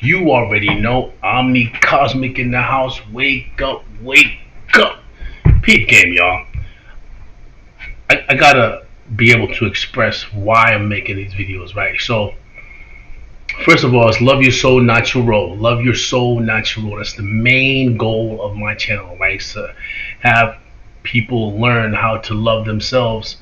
You already know Omni Cosmic in the house. Wake up, wake up. Peep game, y'all. I gotta be able to express why I'm making these videos, right? So, first of all, it's love your soul, not your role. Love your soul, not your role. That's the main goal of my channel, right? So, have people learn how to love themselves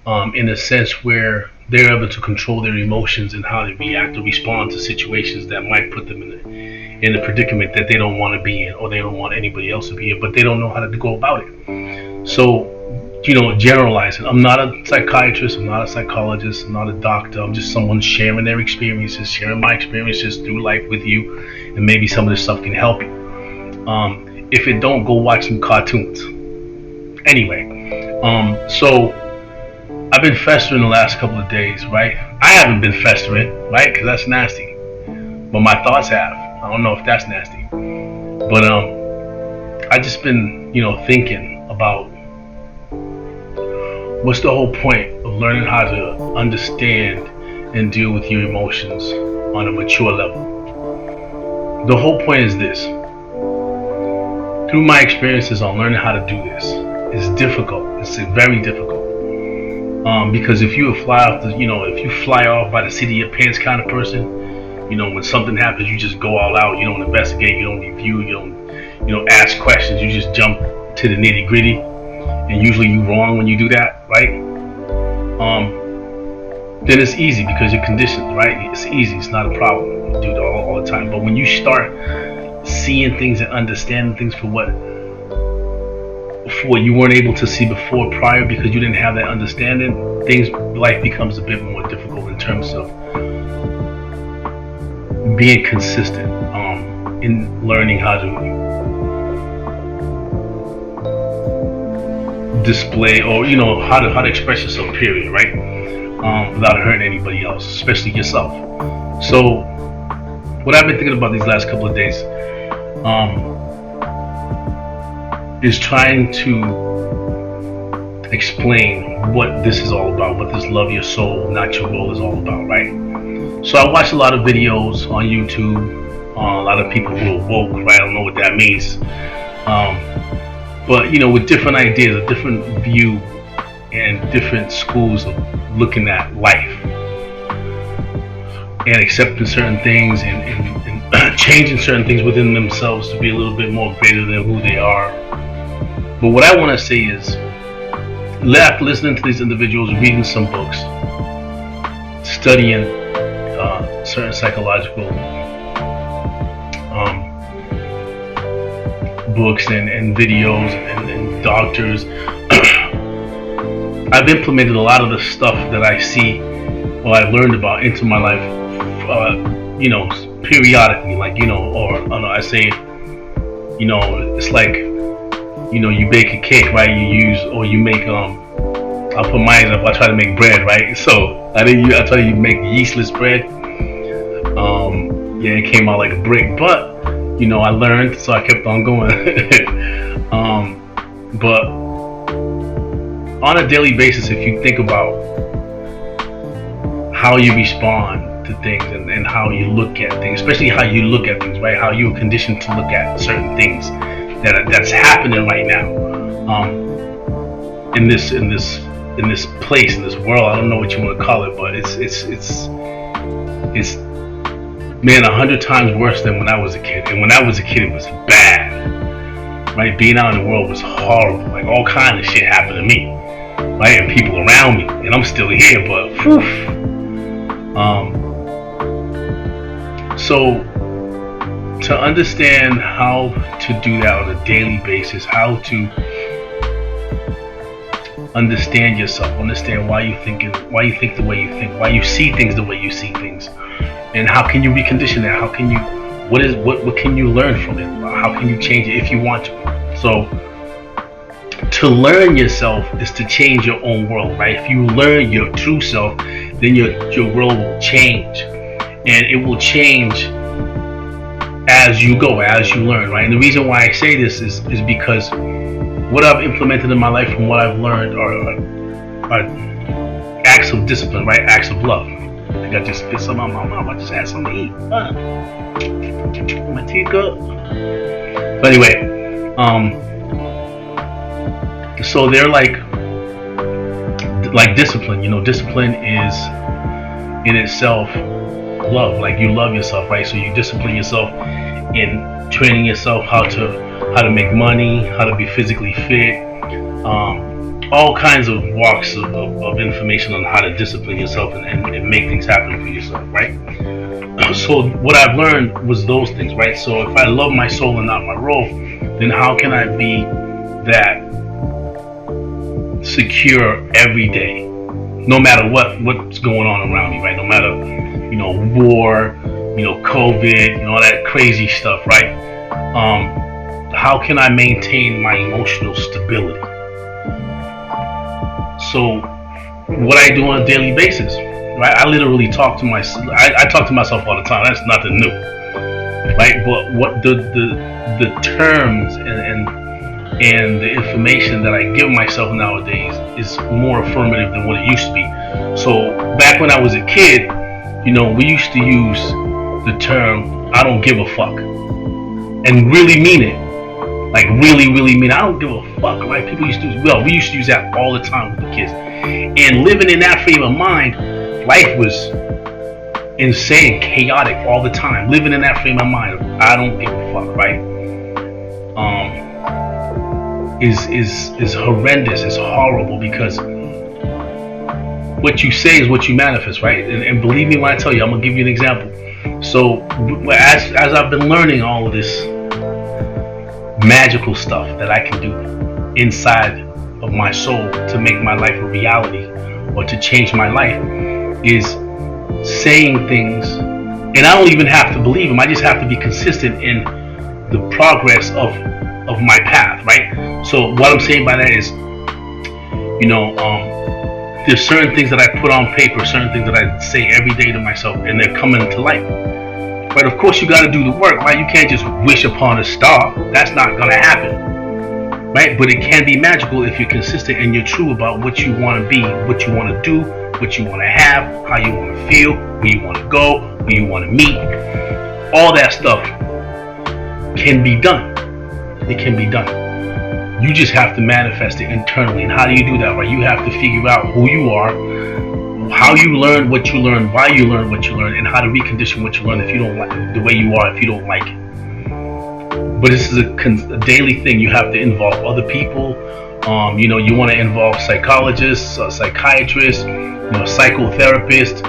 in a sense where they're able to control their emotions and how they react or respond to situations that might put them in a predicament that they don't want to be in or they don't want anybody else to be in, but they don't know how to go about it. So, generalizing. I'm not a psychiatrist, I'm not a psychologist, I'm not a doctor. I'm just someone sharing their experiences, sharing my experiences through life with you, and maybe some of this stuff can help you. If it don't, go watch some cartoons. Anyway, so I've been festering the last couple of days, right? I haven't been festering, right? Because that's nasty. But my thoughts have. I don't know if that's nasty. But I just been, thinking about what's the whole point of learning how to understand and deal with your emotions on a mature level. The whole point is this. Through my experiences on learning how to do this, it's difficult. It's very difficult. Because if you fly off if you fly off by the seat of your pants kind of person, when something happens, you just go all out. You don't investigate. You don't review. You don't ask questions. You just jump to the nitty gritty, and usually you're wrong when you do that, right? Then it's easy because you're conditioned, right? It's easy. It's not a problem. You do it all the time. But when you start seeing things and understanding things for what you weren't able to see before prior because you didn't have that understanding, life becomes a bit more difficult in terms of being consistent in learning how to display or how to express yourself, period, right? Without hurting anybody else, especially yourself. So what I've been thinking about these last couple of days is trying to explain what this is all about, what this love your soul, not your role is all about, right? So I watch a lot of videos on YouTube, a lot of people who are woke, right? I don't know what that means. But with different ideas, a different view, and different schools of looking at life, and accepting certain things and changing certain things within themselves to be a little bit more greater than who they are. But what I want to say is, after listening to these individuals, reading some books, studying certain psychological books and videos and doctors, I've implemented a lot of the stuff that I see or I've learned about into my life, periodically, I say, it's like, you bake a cake, right? You make, I'll put mine up, I try to make bread, right? So I try to make yeastless bread. It came out like a brick, but I learned, so I kept on going. But on a daily basis, if you think about how you respond to things and how you look at things, especially how you look at things, right? How you're conditioned to look at certain things that's happening right now, in this place, in this world. I don't know what you want to call it, but it's man, 100 times worse than when I was a kid. And when I was a kid, it was bad, right? Being out in the world was horrible. Like, all kinds of shit happened to me, right? And people around me, and I'm still here, but whew. So to understand how to do that on a daily basis, how to understand yourself, understand why you think the way you think, why you see things the way you see things, and how can you recondition that? How can you, what can you learn from it? How can you change it if you want to? So to learn yourself is to change your own world, right? If you learn your true self, then your world will change, and it will change as you go, as you learn, right? And the reason why I say this is because what I've implemented in my life and what I've learned are acts of discipline, right? Acts of love. I got to spit some out my mouth. I just had something to eat. My teeth good. But anyway, so they're like discipline. You know, discipline is in itself love. Like you love yourself, right? So you discipline yourself in training yourself how to make money, how to be physically fit, all kinds of walks of information on how to discipline yourself and make things happen for yourself, right? So what I've learned was those things, right? So if I love my soul and not my role, then how can I be that secure every day, no matter what's going on around me, right? No matter war, COVID, all that crazy stuff, right? How can I maintain my emotional stability? So what I do on a daily basis, right? I literally talk to myself. I talk to myself all the time. That's nothing new, right? But what the terms and the information that I give myself nowadays is more affirmative than what it used to be. So back when I was a kid, we used to use the term "I don't give a fuck" and really mean it. Like really, really mean it. I don't give a fuck, right? People used to we used to use that all the time with the kids. And living in that frame of mind, life was insane, chaotic all the time. Living in that frame of mind, I don't give a fuck, right? Is horrendous. It's horrible because what you say is what you manifest, right? And believe me when I tell you, I'm gonna give you an example. So as I've been learning all of this magical stuff that I can do inside of my soul to make my life a reality or to change my life is saying things, and I don't even have to believe them. I just have to be consistent in the progress of my path, right? So what I'm saying by that is, there's certain things that I put on paper, certain things that I say every day to myself, and they're coming to life. But of course, you got to do the work, right? You can't just wish upon a star. That's not gonna happen, right? But it can be magical if you're consistent and you're true about what you want to be, what you want to do, what you want to have, how you want to feel, where you want to go, who you want to meet. All that stuff can be done. It can be done. You just have to manifest it internally. And how do you do that? Right? You have to figure out who you are, how you learn what you learn, why you learn what you learn, and how to recondition what you learn if you don't like the way you are, if you don't like it. But this is a daily thing. You have to involve other people. You want to involve psychologists, psychiatrists, psychotherapists,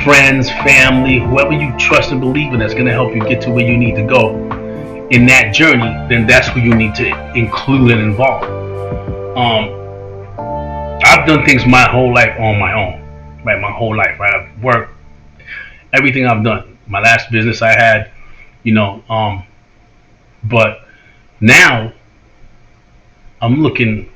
friends, family, whoever you trust and believe in that's going to help you get to where you need to go in that journey. Then that's who you need to include and involve. I've done things my whole life on my own, right? My whole life, right? I've worked everything I've done. My last business I had, but now I'm looking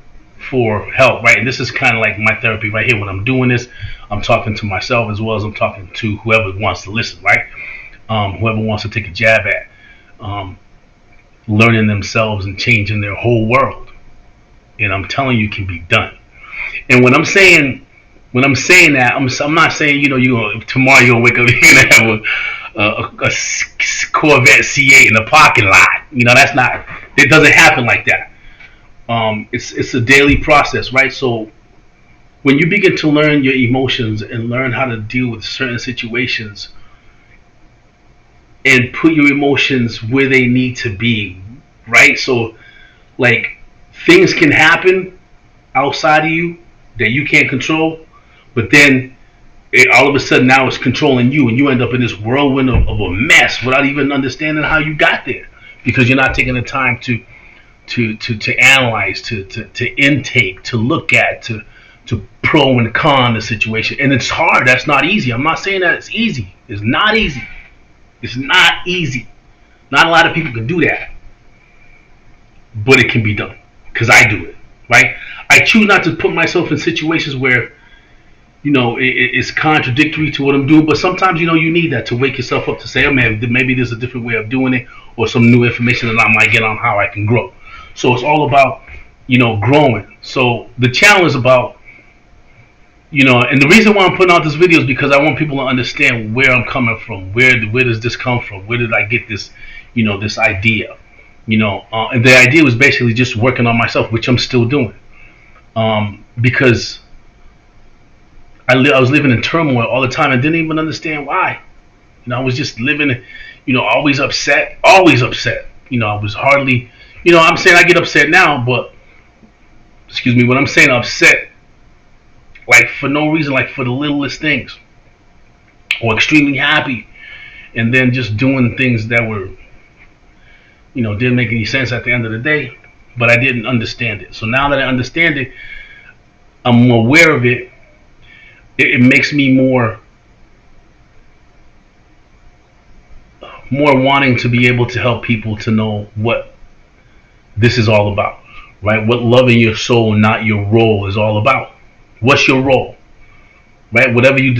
for help, right? And this is kind of like my therapy right here. When I'm doing this, I'm talking to myself as well as I'm talking to whoever wants to listen, right? Whoever wants to take a jab at learning themselves and changing their whole world. And I'm telling you, it can be done. And when I'm saying that, I'm not saying tomorrow you're gonna wake up you're gonna have a Corvette C8 in the parking lot. That's not. It doesn't happen like that. It's a daily process, right? So when you begin to learn your emotions and learn how to deal with certain situations and put your emotions where they need to be, right? So like things can happen outside of you that you can't control, but then all of a sudden now it's controlling you, and you end up in this whirlwind of a mess without even understanding how you got there, because you're not taking the time to analyze, to intake, to look at, to pro and con the situation. And it's hard. That's not easy. I'm not saying that it's easy. It's not easy. It's not easy. Not a lot of people can do that, but it can be done because I do it, right? I choose not to put myself in situations where it's contradictory to what I'm doing, but sometimes you need that to wake yourself up to say, oh man, maybe there's a different way of doing it, or some new information that I might get on how I can grow. So it's all about growing. So the challenge is about And the reason why I'm putting out this video is because I want people to understand where I'm coming from. Where does this come from? Where did I get this, this idea? And the idea was basically just working on myself, which I'm still doing. Because I was living in turmoil all the time and didn't even understand why. I was just living, always upset, always upset. I was hardly, I'm saying I get upset now, but excuse me, when I'm saying upset, like for no reason, like for the littlest things, or extremely happy, and then just doing things that were, didn't make any sense at the end of the day, but I didn't understand it. So now that I understand it, I'm aware of it. It makes me more wanting to be able to help people to know what this is all about, right? What loving your soul, not your role, is all about. What's your role, right? Whatever you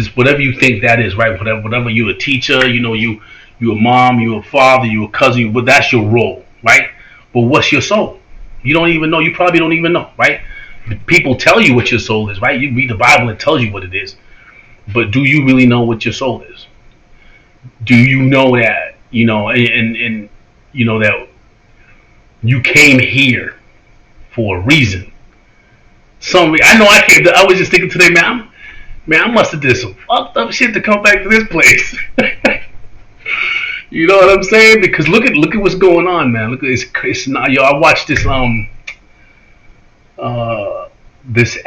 think that is, right? Whatever you're a teacher, you a mom, you a father, you a cousin, but that's your role, right? But what's your soul? You don't even know. You probably don't even know, right? People tell you what your soul is, right? You read the Bible, it tells you what it is, but do you really know what your soul is? Do you know that? And that you came here for a reason. I know I came. I was just thinking today, man. I must have did some fucked up shit to come back to this place. You know what I'm saying? Because look at what's going on, man. Look, it's not. I watched this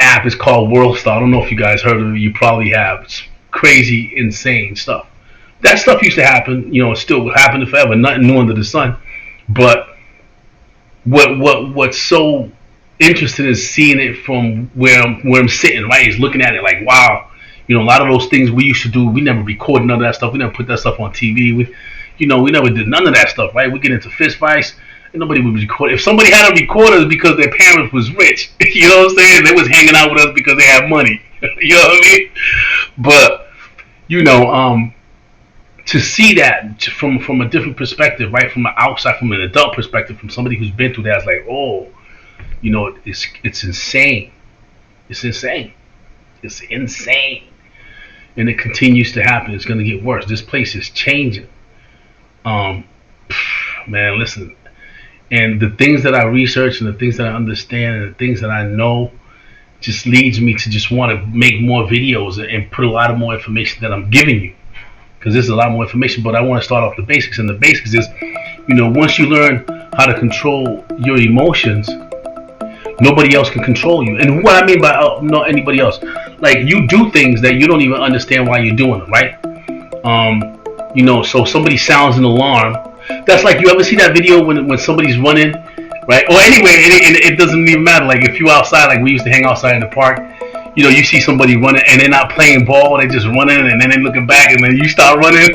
app is called WorldStar. I don't know if you guys heard of it. You probably have. It's crazy, insane stuff. That stuff used to happen. It still happening forever. Nothing new under the sun. But what's so interesting is seeing it from where I'm sitting. Right, is looking at it like, wow. A lot of those things we used to do. We never recorded none of that stuff. We never put that stuff on TV. We never did none of that stuff. Right? We get into fist fights. And nobody would record. If somebody had a recorder, it's because their parents was rich. You know what I'm saying? They was hanging out with us because they had money. You know what I mean? But to see that from a different perspective, right, from an outside, from an adult perspective, from somebody who's been through that, it's like, oh, it's insane. It's insane. It's insane. And it continues to happen. It's going to get worse. This place is changing. Man, listen. And the things that I research and the things that I understand and the things that I know just leads me to just want to make more videos and put a lot of more information that I'm giving you. Because there's a lot more information, but I want to start off the basics. And the basics is, once you learn how to control your emotions, nobody else can control you. And what I mean by not anybody else, like you do things that you don't even understand why you're doing them, right? So somebody sounds an alarm. That's like, you ever see that video when somebody's running, right? Or anyway, it doesn't even matter. Like if you outside, like we used to hang outside in the park, you see somebody running and they're not playing ball, they just running and then they're looking back and then you start running.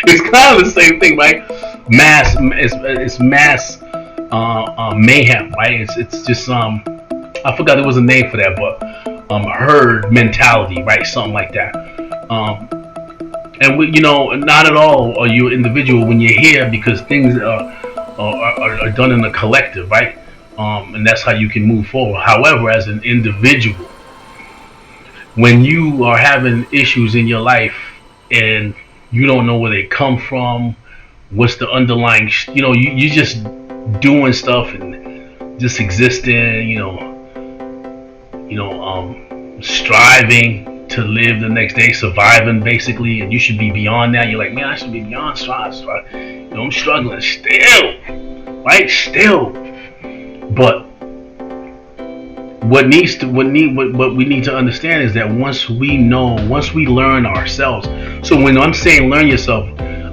It's kind of the same thing, right? It's mass mayhem, right? It's just I forgot there was a name for that, but herd mentality, right? Something like that. And not at all are you an individual when you're here, because things are done in a collective, right? And that's how you can move forward. However, as an individual, when you are having issues in your life and you don't know where they come from, what's the underlying, you just doing stuff and just existing, striving to live the next day, surviving basically, and you should be beyond that. You're like, man, I should be beyond strive. I'm struggling still, right? Still, but what we need to understand is that once we learn ourselves. So when I'm saying learn yourself,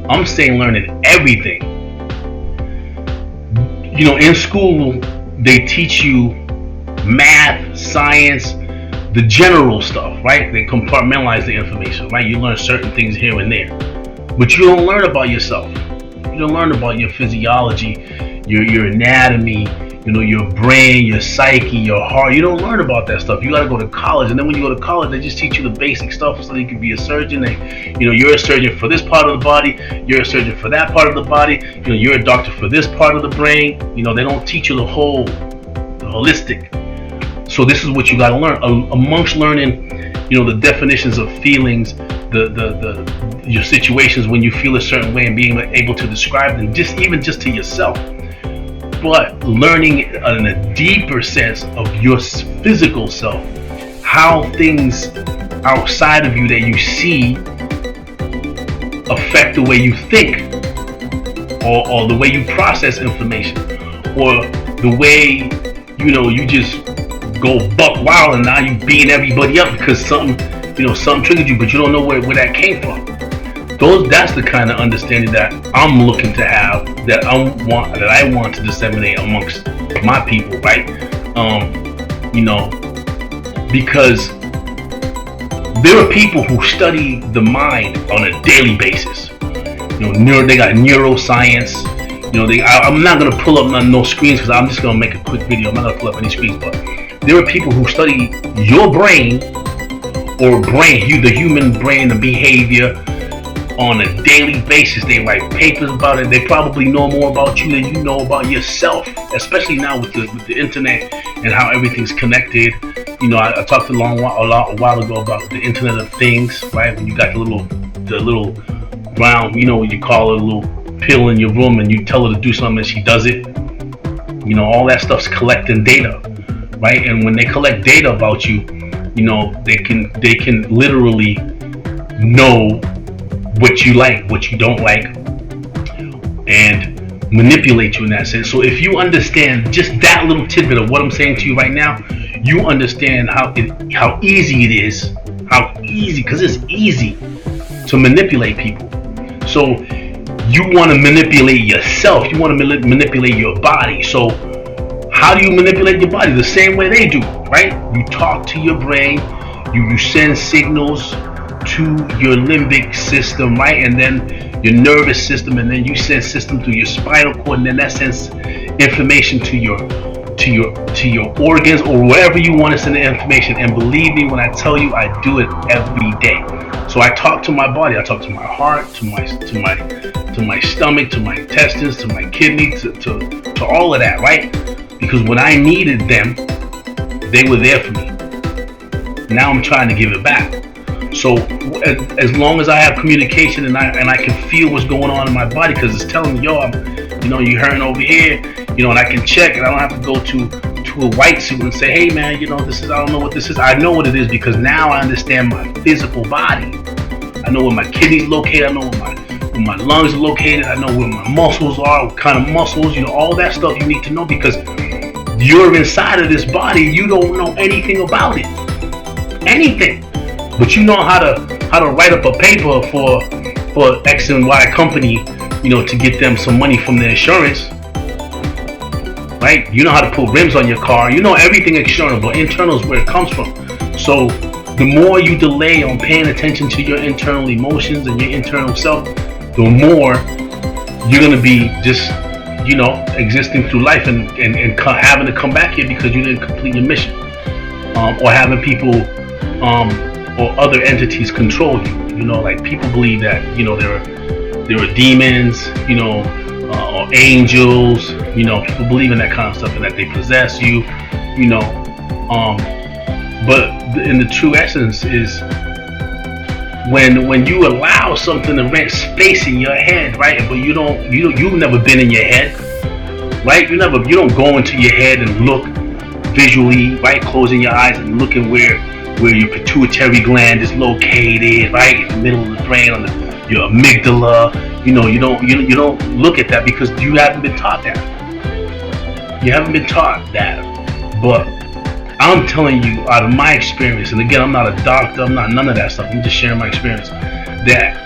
I'm saying learning everything. In school they teach you math, science, the general stuff, right? They compartmentalize the information, right? You learn certain things here and there, but you don't learn about yourself. You don't learn about your physiology, your anatomy, your brain, your psyche, your heart. You don't learn about that stuff. You got to go to college, and then when you go to college, they just teach you the basic stuff so that you can be a surgeon. You're a surgeon for this part of the body. You're a surgeon for that part of the body. You're a doctor for this part of the brain. They don't teach you the holistic So this is what you got to learn. Amongst learning, the definitions of feelings, your situations when you feel a certain way and being able to describe them, just to yourself. But learning in a deeper sense of your physical self, how things outside of you that you see affect the way you think, or the way you process information, or the way you just go buck wild and now you beating everybody up because something triggered you, but you don't know where that came from. That's the kind of understanding that I'm looking to have, that I want to disseminate amongst my people, right? Because there are people who study the mind on a daily basis. They got neuroscience. I'm not gonna pull up no screens because I'm just gonna make a quick video. I'm not gonna pull up any screens, but there are people who study your brain, or the human brain, the behavior, on a daily basis. They write papers about it. They probably know more about you than you know about yourself, especially now with the internet and how everything's connected. I talked a while ago about the Internet of Things, right? When you got the little round, what you call it, a little pill in your room, and you tell her to do something and she does it. All that stuff's collecting data, right? And when they collect data about you, they can literally know what you like, what you don't like, and manipulate you in that sense. So if you understand just that little tidbit of what I'm saying to you right now, you understand how easy it is, because it's easy to manipulate people. So you want to manipulate yourself, you want to manipulate your body. So how do you manipulate your body? The same way they do, right? You talk to your brain, you send signals to your limbic system, right? And then your nervous system, and then you send system through your spinal cord, and then that sends information to your organs, or wherever you want to send the information. And believe me when I tell you, I do it every day. So I talk to my body, I talk to my heart, to my stomach, to my intestines, to my kidneys, to all of that, right? Because when I needed them, they were there for me. Now I'm trying to give it back. So as long as I have communication and I can feel what's going on in my body, because it's telling me, you're hurting over here, and I can check, and I don't have to go to a white suit and say, hey man, I don't know what this is. I know what it is because now I understand my physical body. I know where my kidneys located. I know where my lungs are located. I know where my muscles are, what kind of muscles, all that stuff you need to know, because you're inside of this body. You don't know anything about it, anything. But you know how to write up a paper for X and Y company, to get them some money from the insurance, right? You know how to put rims on your car. You know everything external, but internal is where it comes from. So the more you delay on paying attention to your internal emotions and your internal self, the more you're gonna be just, existing through life and having to come back here because you didn't complete your mission, or having people or other entities control you. Like people believe that there are demons, or angels. People believe in that kind of stuff and that they possess you. But in the true essence is when you allow something to rent space in your head, right? But you've never been in your head, right? You don't go into your head and look visually, right? Closing your eyes and looking where your pituitary gland is located, right in the middle of the brain, on your amygdala. You don't look at that because you haven't been taught that. You haven't been taught that. But I'm telling you out of my experience, and again, I'm not a doctor, I'm not none of that stuff. I'm just sharing my experience. That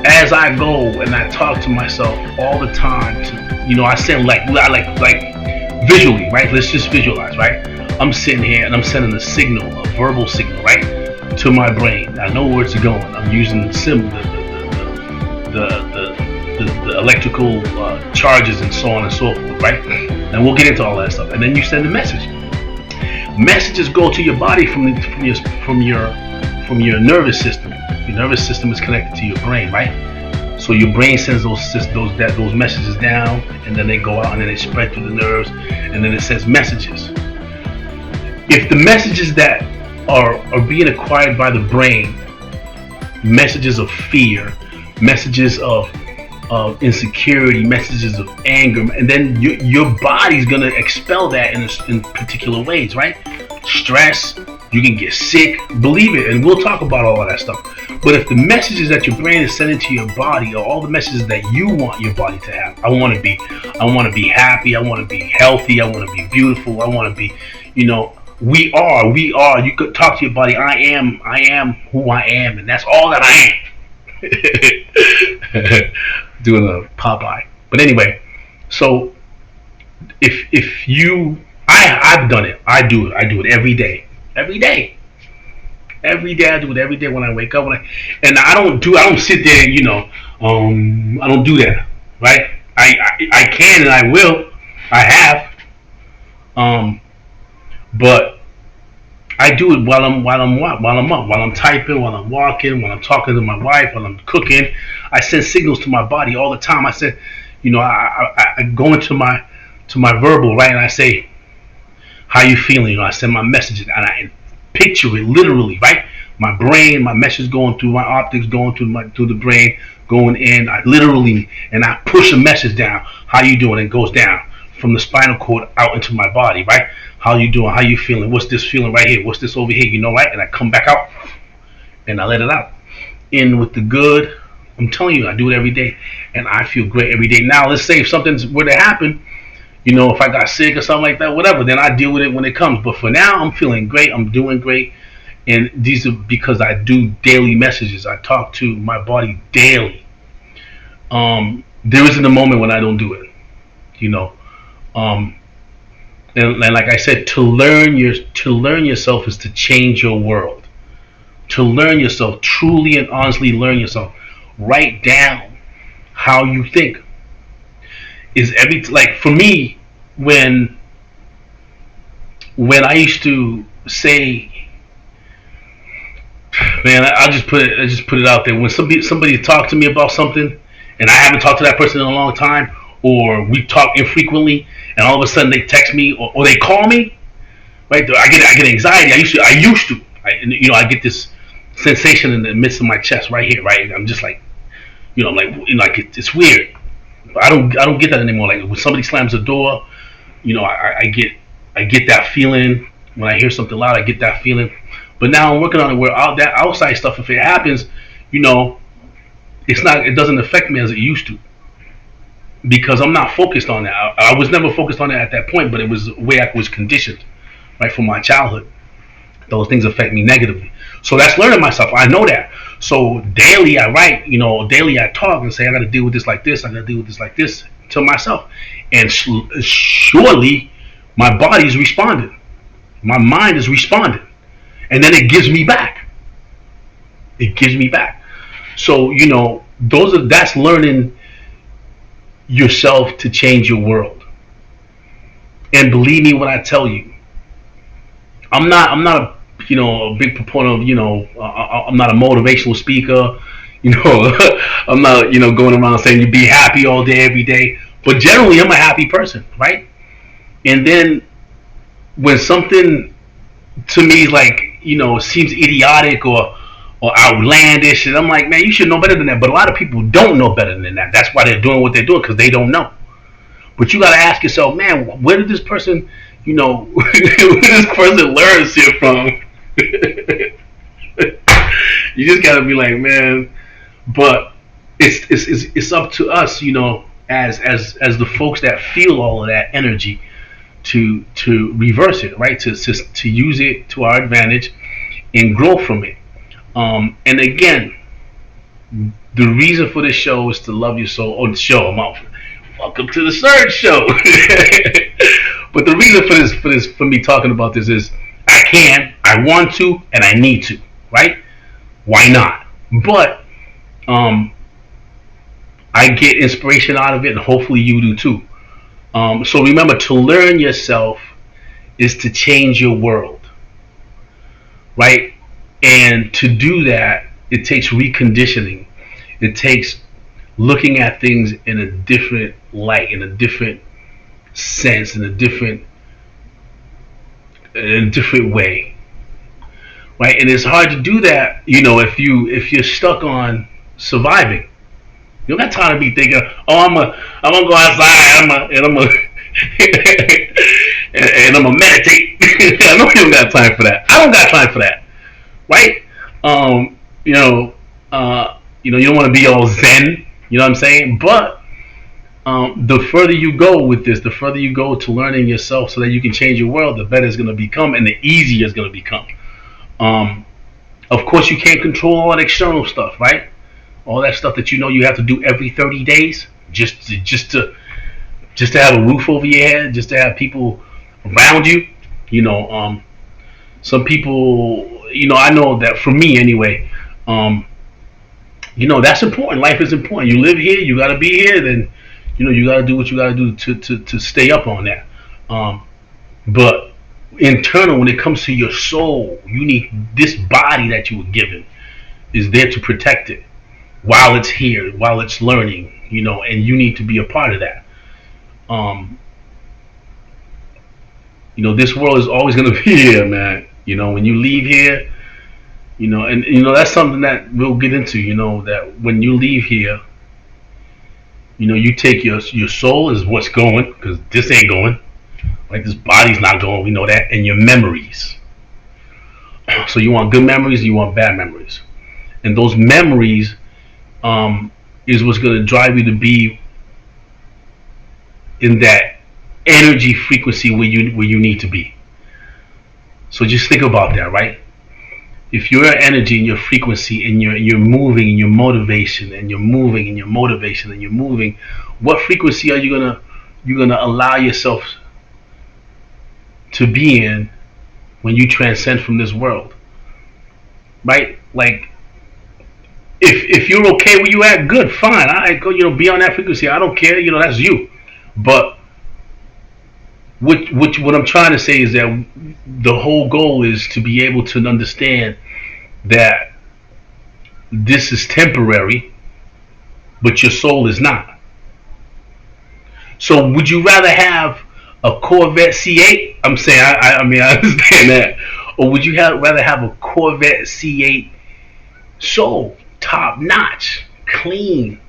as I go and I talk to myself all the time, I send like visually, right? Let's just visualize, right? I'm sitting here and I'm sending a signal, a verbal signal, right, to my brain. I know where it's going. I'm using the symbol, the electrical charges and so on and so forth, right? And we'll get into all that stuff. And then you send a message. Messages go to your body from your nervous system. Your nervous system is connected to your brain, right? So your brain sends those messages down, and then they go out and then they spread through the nerves, and then it sends messages. If the messages that are being acquired by the brain, messages of fear, messages of insecurity, messages of anger, and then your body's gonna expel that in particular ways, right? Stress, you can get sick, believe it, and we'll talk about all of that stuff. But if the messages that your brain is sending to your body are all the messages that you want your body to have, I want to be happy, I want to be healthy, I want to be beautiful, I want to be, you know, we are. You could talk to your body. I am who I am, and that's all that I am. Doing a Popeye, but anyway, so if you, I've done it. I do it every day, every day. I do it every day when I wake up. And I don't sit there. I don't do that. Right? I can and I will. I have. Um, but I do it while I'm typing, while I'm walking, while I'm talking to my wife, while I'm cooking. I send signals to my body all the time. I said, I go into my verbal, right, and I say, how you feeling? I send my messages and I picture it literally, right? My brain, my message going through my optics, going through the brain, going in. I literally, and I push a message down. How you doing? It goes down from the spinal cord out into my body, right? How you doing? How you feeling? What's this feeling right here? What's this over here? Right? And I come back out and I let it out. In with the good. I'm telling you, I do it every day, and I feel great every day. Now, let's say if something's were to happen, if I got sick or something like that, whatever, then I deal with it when it comes. But for now, I'm feeling great. I'm doing great, and these are because I do daily messages. I talk to my body daily. There isn't a moment when I don't do it. You know. And like I said, to learn yourself is to change your world. To learn yourself, truly and honestly learn yourself. Write down how you think. Is every like for me when I used to say, man, I just put it out there. When somebody talked to me about something, and I haven't talked to that person in a long time, or we talk infrequently, and all of a sudden they text me or they call me, right? I get anxiety. I get this sensation in the midst of my chest right here, right? I'm just like, it's weird. But I don't get that anymore. Like when somebody slams the door, I get that feeling when I hear something loud. I get that feeling. But now I'm working on it where that outside stuff, if it happens, it doesn't affect me as it used to, because I'm not focused on that. I was never focused on it at that point, but it was the way I was conditioned, right, from my childhood. Those things affect me negatively. So that's learning myself. I know that. So daily I write, daily I talk and say I got to deal with this like this. I got to deal with this like this to myself. And surely my body's responding. My mind is responding. And then it gives me back. It gives me back. So, that's learning yourself to change your world. And believe me when I tell you, I'm not a big proponent of, I'm not a motivational speaker. I'm not, going around saying you be happy all day, every day. But generally, I'm a happy person, right? And then when something to me is like, seems idiotic or outlandish, and I'm like, man, you should know better than that. But a lot of people don't know better than that. That's why they're doing what they're doing, because they don't know. But you got to ask yourself, man, where did this person, where did this person learn shit from? You just got to be like, man. But it's up to us, as the folks that feel all of that energy, to reverse it, right? To use it to our advantage and grow from it. And again, the reason for this show is to love your soul. Oh, the show, I'm out. Welcome to the third show. But the reason for me talking about this is I want to, and I need to, right? Why not? But I get inspiration out of it, and hopefully you do too. So remember, to learn yourself is to change your world, right? And to do that, it takes reconditioning. It takes looking at things in a different light, in a different sense, in a different in a different way, right? And it's hard to do that, if you're stuck on surviving. You don't got time to be thinking, oh, I'm gonna go outside, and I'm gonna meditate. I know you don't got time for that. I don't got time for that, right? Um, you know, you don't want to be all zen. You know what I'm saying? But the further you go with this, the further you go to learning yourself, so that you can change your world, the better it's going to become, and the easier it's going to become. Um, of course, you can't control all that external stuff, right? All that stuff that you have to do every 30 days, just to have a roof over your head, just to have people around you. You know, some people, I know that for me anyway. That's important. Life is important. You live here, you got to be here. Then, you got to do what you got to do to stay up on that. Um, but internal, when it comes to your soul, you need this body that you were given is there to protect it while it's here, while it's learning. And you need to be a part of that. Um, this world is always going to be here, man. When you leave here, and that's something that we'll get into. That when you leave here, you take your soul is what's going, because this ain't going. Like, this body's not going. We know that, and your memories. So you want good memories, you want bad memories, and those memories is what's going to drive you to be in that energy frequency where you need to be. So just think about that, right? If your energy and your frequency and you're moving and your motivation and you're moving and your motivation and you're moving, what frequency are you gonna allow yourself to be in when you transcend from this world, right? Like, if you're okay where you at, good, fine. I go, be on that frequency. I don't care. That's you. But what I'm trying to say is that the whole goal is to be able to understand that this is temporary, but your soul is not. So would you rather have a Corvette C8? I'm saying, I mean, I understand that. Or would you rather have a Corvette C8 soul, top notch, clean?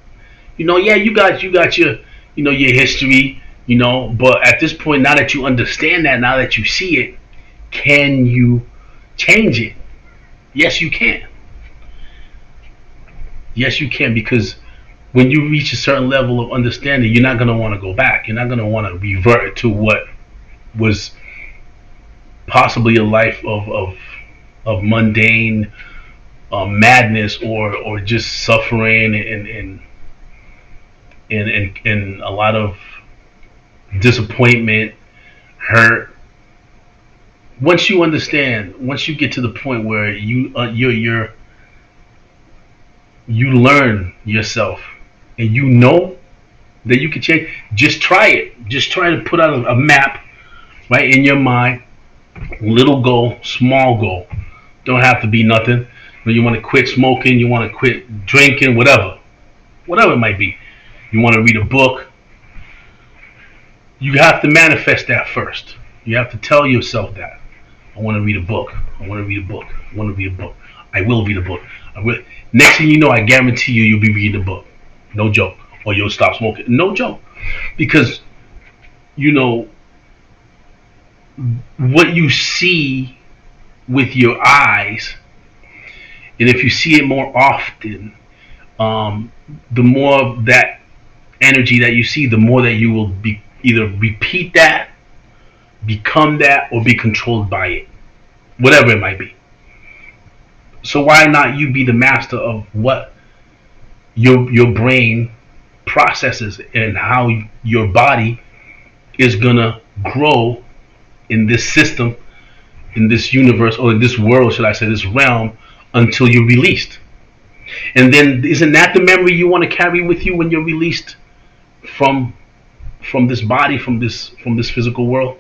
Yeah, you got your, your history, but at this point, now that you understand that, now that you see it, can you change it? Yes, you can. Yes, you can, because when you reach a certain level of understanding, you're not going to want to go back. You're not going to want to revert to what was possibly a life of mundane madness, or just suffering and a lot of disappointment, hurt. Once you understand, once you get to the point where you learn yourself and that you can change, just try it. Just try to put out a map, right, in your mind. Little goal, small goal. Don't have to be nothing. You want to quit smoking, you want to quit drinking, whatever it might be. You want to read a book. You have to manifest that first. You have to tell yourself that. I want to read a book. I want to read a book. I want to read a book. I will read a book. I will. Next thing you know, I guarantee you'll be reading a book. No joke. Or you'll stop smoking. No joke. Because, what you see with your eyes, and if you see it more often, the more of that energy that you see, the more that you will be either repeat that, become that, or be controlled by it, whatever it might be. So why not you be the master of what your brain processes and how your body is gonna grow in this system, in this universe, or in this world, should I say, this realm, until you're released. And then, isn't that the memory you want to carry with you when you're released from this body, from this physical world?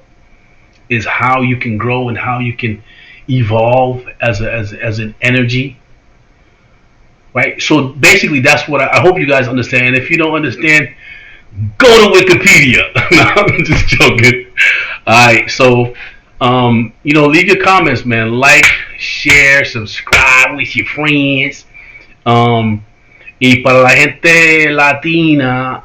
Is how you can grow and how you can evolve as an energy, right? So basically, that's what I hope you guys understand. If you don't understand, go to Wikipedia. No, I'm just joking. All right, so Leave your comments, man. Like, share, subscribe with your friends. Um, y para la gente latina,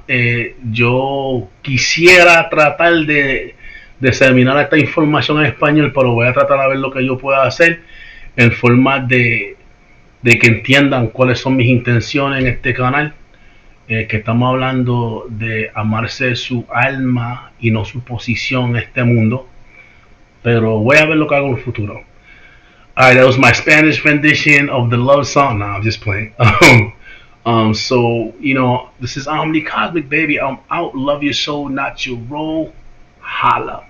yo quisiera tratar de diseminar esta información en español, pero voy a tratar de ver lo que yo pueda hacer en forma de que entiendan cuáles son mis intenciones en este canal. Que estamos hablando de amarse su alma y no su posición en este mundo. Pero voy a ver lo que hago en el futuro. Alright, that was my Spanish rendition of the love song. Nah, I'm just playing. So this is Omni Cosmic, baby. I'm out. Love your soul, not your role. Holla.